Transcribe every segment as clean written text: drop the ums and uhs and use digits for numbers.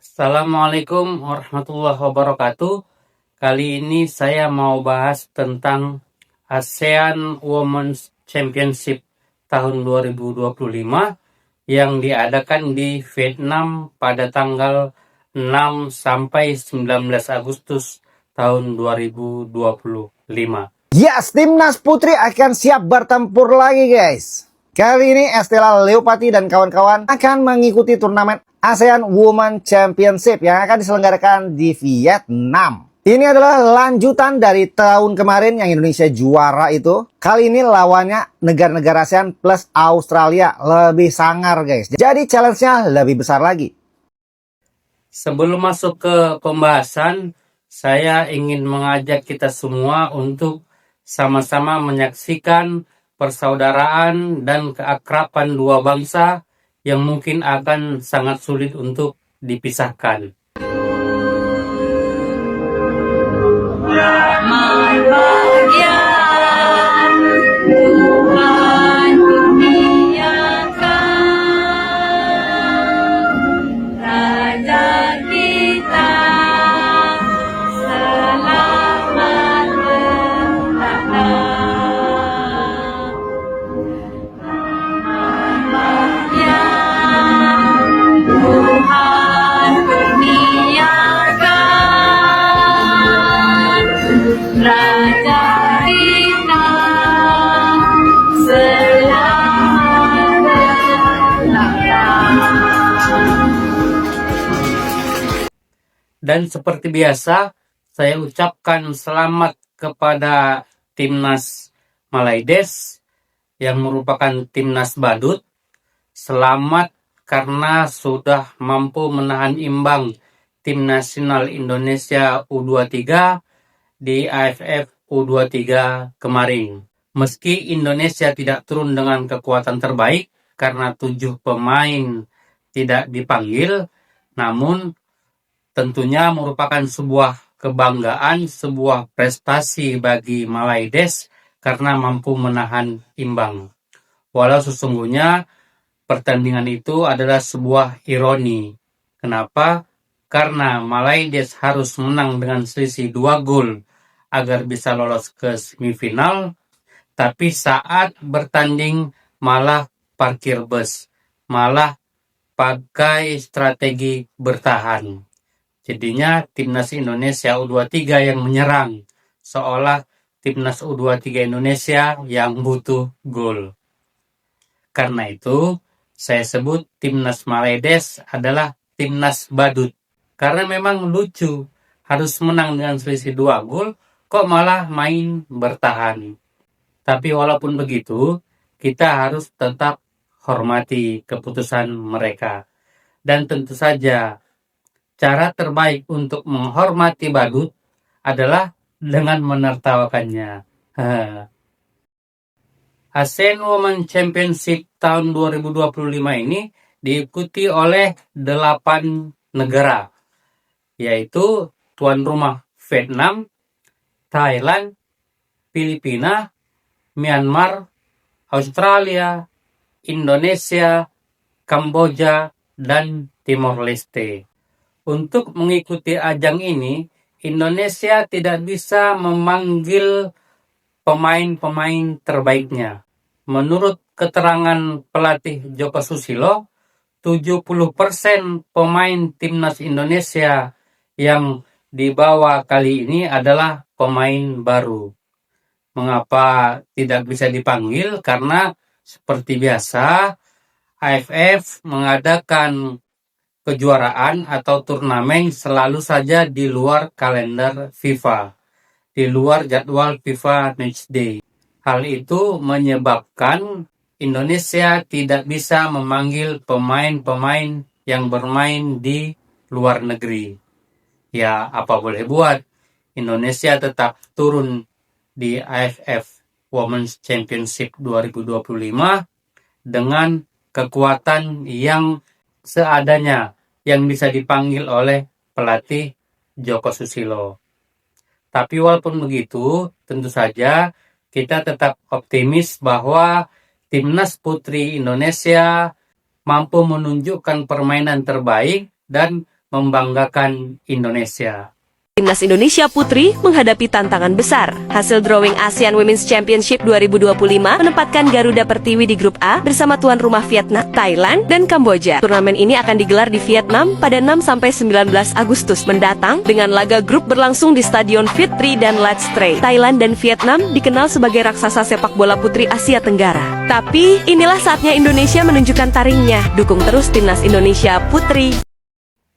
Assalamualaikum warahmatullahi wabarakatuh. Kali ini saya mau bahas tentang ASEAN Women's Championship tahun 2025 yang diadakan di Vietnam pada tanggal 6 sampai 19 Agustus tahun 2025. Yes, timnas putri akan siap bertempur lagi guys. Kali ini Estela Leopati dan kawan-kawan akan mengikuti turnamen ASEAN Women Championship yang akan diselenggarakan di Vietnam. Ini adalah lanjutan dari tahun kemarin yang Indonesia juara itu. Kali ini lawannya negara-negara ASEAN plus Australia, lebih sangar guys. Jadi challenge-nya lebih besar lagi. Sebelum masuk ke pembahasan, saya ingin mengajak kita semua untuk sama-sama menyaksikan persaudaraan dan keakraban dua bangsa yang mungkin akan sangat sulit untuk dipisahkan. Dan seperti biasa, saya ucapkan selamat kepada timnas Malaides yang merupakan timnas badut. Selamat karena sudah mampu menahan imbang tim nasional Indonesia U23 di AFF U23 kemarin. Meski Indonesia tidak turun dengan kekuatan terbaik karena 7 pemain tidak dipanggil, namun tentunya merupakan sebuah kebanggaan, sebuah prestasi bagi Malaides karena mampu menahan imbang. Walau sesungguhnya pertandingan itu adalah sebuah ironi. Kenapa? Karena Malaides harus menang dengan selisih 2 gol agar bisa lolos ke semifinal, tapi saat bertanding malah parkir bus, malah pakai strategi bertahan. Jadinya timnas Indonesia U23 yang menyerang, seolah timnas U23 Indonesia yang butuh gol. Karena itu, saya sebut timnas Malaides adalah timnas badut. Karena memang lucu, harus menang dengan selisih 2 gol, kok malah main bertahan. Tapi walaupun begitu, kita harus tetap hormati keputusan mereka. Dan tentu saja, cara terbaik untuk menghormati badut adalah dengan menertawakannya. ASEAN Women Championship tahun 2025 ini diikuti oleh 8 negara, yaitu tuan rumah Vietnam, Thailand, Filipina, Myanmar, Australia, Indonesia, Kamboja, dan Timor Leste. Untuk mengikuti ajang ini, Indonesia tidak bisa memanggil pemain-pemain terbaiknya. Menurut keterangan pelatih Joko Susilo, 70% pemain timnas Indonesia yang dibawa kali ini adalah pemain baru. Mengapa tidak bisa dipanggil? Karena seperti biasa, AFF mengadakan kejuaraan atau turnamen selalu saja di luar kalender FIFA, di luar jadwal FIFA Matchday. Hal itu menyebabkan Indonesia tidak bisa memanggil pemain-pemain yang bermain di luar negeri. Ya, apa boleh buat, Indonesia tetap turun di AFF Women's Championship 2025 dengan kekuatan yang seadanya yang bisa dipanggil oleh pelatih Joko Susilo. Tapi walaupun begitu, tentu saja kita tetap optimis bahwa timnas putri Indonesia mampu menunjukkan permainan terbaik dan membanggakan Indonesia. Timnas Indonesia Putri menghadapi tantangan besar. Hasil drawing ASEAN Women's Championship 2025 menempatkan Garuda Pertiwi di grup A bersama tuan rumah Vietnam, Thailand, dan Kamboja. Turnamen ini akan digelar di Vietnam pada 6-19 Agustus mendatang dengan laga grup berlangsung di Stadion Viet-Tri dan Let's Stray. Thailand dan Vietnam dikenal sebagai raksasa sepak bola putri Asia Tenggara. Tapi inilah saatnya Indonesia menunjukkan taringnya. Dukung terus Timnas Indonesia Putri.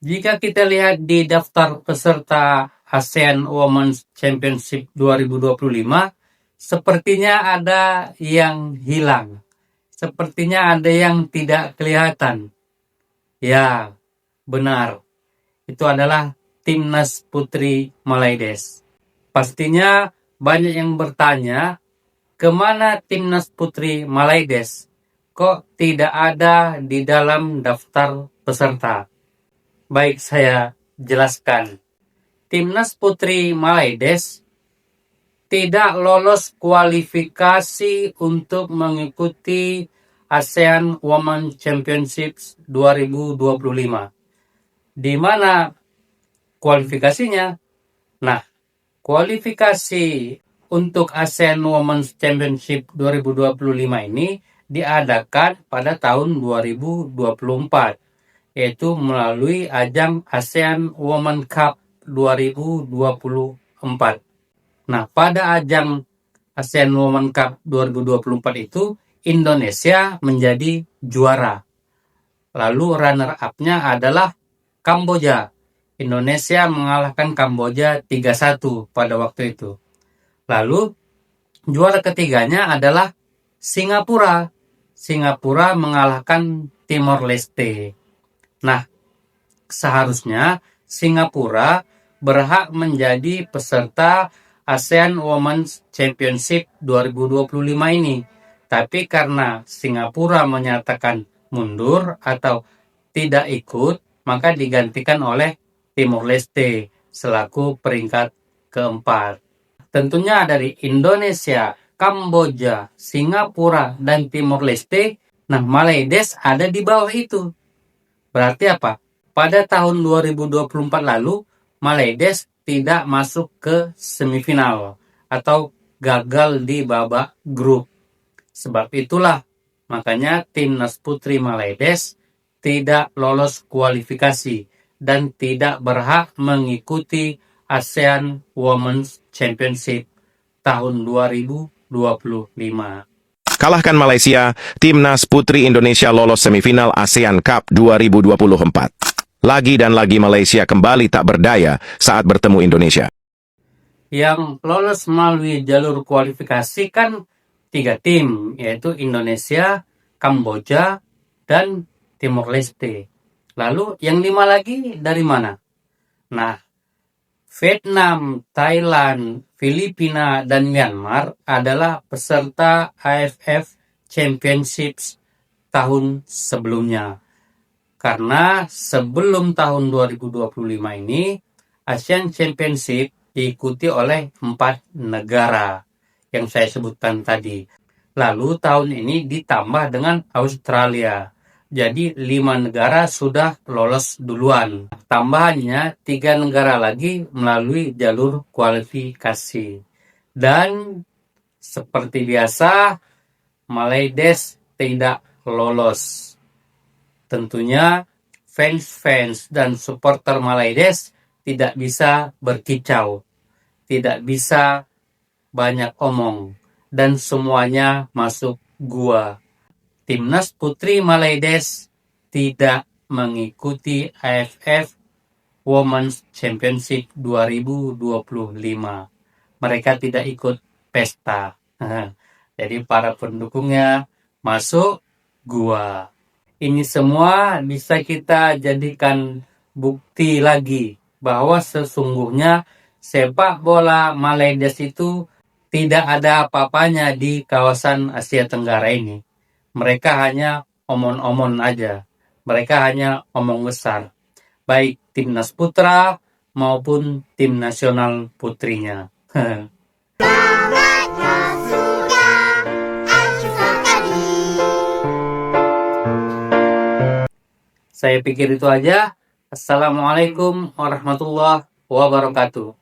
Jika kita lihat di daftar peserta ASEAN Women's Championship 2025, sepertinya ada yang hilang. Sepertinya ada yang tidak kelihatan. Ya, benar. Itu adalah Timnas Putri Malaides. Pastinya banyak yang bertanya, kemana Timnas Putri Malaides? Kok tidak ada di dalam daftar peserta? Baik, saya jelaskan. Timnas Putri Malaides tidak lolos kualifikasi untuk mengikuti ASEAN Women Championships 2025. Di mana kualifikasinya? Nah, kualifikasi untuk ASEAN Women's Championship 2025 ini diadakan pada tahun 2024. Yaitu melalui ajang ASEAN Women Cup 2024. Nah, pada ajang ASEAN Women Cup 2024 itu, Indonesia menjadi juara. Lalu runner-up-nya adalah Kamboja. Indonesia mengalahkan Kamboja 3-1 pada waktu itu. Lalu, juara ketiganya adalah Singapura. Singapura mengalahkan Timor Leste. Nah, seharusnya Singapura berhak menjadi peserta ASEAN Women's Championship 2025 ini. Tapi karena Singapura menyatakan mundur atau tidak ikut, maka digantikan oleh Timor Leste selaku peringkat keempat. Tentunya dari Indonesia, Kamboja, Singapura, dan Timor Leste, nah Malaides ada di bawah itu. Berarti apa? Pada tahun 2024 lalu, Malaides tidak masuk ke semifinal atau gagal di babak grup. Sebab itulah, makanya Timnas Putri Malaides tidak lolos kualifikasi dan tidak berhak mengikuti ASEAN Women's Championship tahun 2025. Kalahkan Malaysia, Timnas Putri Indonesia lolos semifinal ASEAN Cup 2024. Lagi dan lagi Malaysia kembali tak berdaya saat bertemu Indonesia. Yang lolos melalui jalur kualifikasi kan 3 tim, yaitu Indonesia, Kamboja, dan Timor Leste. Lalu yang 5 lagi dari mana? Nah, Vietnam, Thailand, Filipina, dan Myanmar adalah peserta AFF Championships tahun sebelumnya. Karena sebelum tahun 2025 ini, ASEAN Championship diikuti oleh 4 negara yang saya sebutkan tadi. Lalu tahun ini ditambah dengan Australia. Jadi 5 negara sudah lolos duluan. Tambahannya 3 negara lagi melalui jalur kualifikasi. Dan seperti biasa, Malaides tidak lolos. Tentunya fans-fans dan supporter Malaides tidak bisa berkicau. Tidak bisa banyak omong. Dan semuanya masuk gua. Timnas Putri Malaides tidak mengikuti AFF Women's Championship 2025. Mereka tidak ikut pesta. Jadi para pendukungnya masuk gua. Ini semua bisa kita jadikan bukti lagi bahwa sesungguhnya sepak bola Malaides itu tidak ada apa-apanya di kawasan Asia Tenggara ini. Mereka hanya omon-omon aja. Mereka hanya omong besar. Baik timnas putra maupun tim nasional putrinya. Saya pikir itu aja. Assalamualaikum warahmatullahi wabarakatuh.